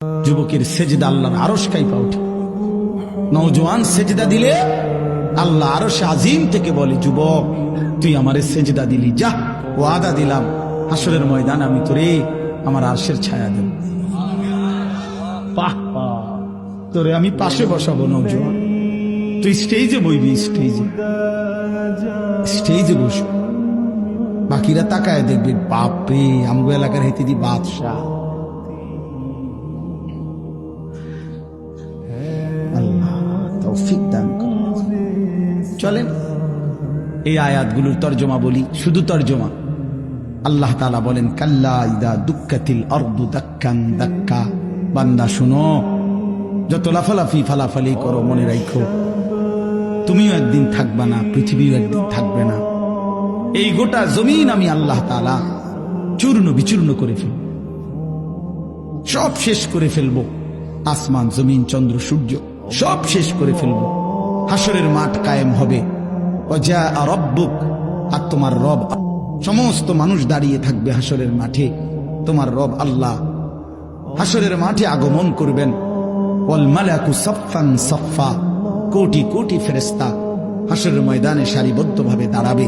যুবকের সেজদা আল্লাহর আরশ কাইপা ওঠে। নওজোয়ান সেজদা দিলে আল্লাহ আরশে আজিম থেকে বলে, যুবক তুই আমারে সেজদা দিলি, যা ওয়াদা দিলাম হাসরের ময়দান আমি তোরে আমার আরশের ছায়া দেব। বাহ বাহ, তোরে আমি পাশে বসাবো নওজোয়ান, তুই স্টেজে বইবি, স্টেজে বসবি, বাকিরা তাকায় দেখবি, বাপরে আমগো এলাকার হেতে দি বাদশাহ। আল্লাহ তৌফিক দান করুন। চলেন এই আয়াতগুলোর তর্জমা বলি, শুধু তর্জমা। আল্লাহ তাআলা বলেন, কাল্লা ইদা দুক্কাতিল আরদু দাক্কান দাক্কা। বান্দা শুনো, যত লাফালাফি ফালাফালি করো মনে রাখো তুমিও একদিন থাকবা না, পৃথিবীও একদিন থাকবে না। এই গোটা জমিন আমি আল্লাহ তাআলা চূর্ণ বিচূর্ণ করে ফেলব, সব শেষ করে ফেলব। আসমান জমিন চন্দ্র সূর্য সব শেষ করে ফেলব। হাসরের মাঠ কায়েম হবে। ওয়া রাব্বুক, আর তোমার রব, সমস্ত মানুষ দাঁড়িয়ে থাকবে হাসরের মাঠে। তোমার রব আল্লাহ হাসরের মাঠে আগমন করবেন। ওয়াল মালাকু সাফফান সাফফা, কোটি কোটি ফেরেশতা হাসরের ময়দানে সারিবদ্ধভাবে দাঁড়াবে।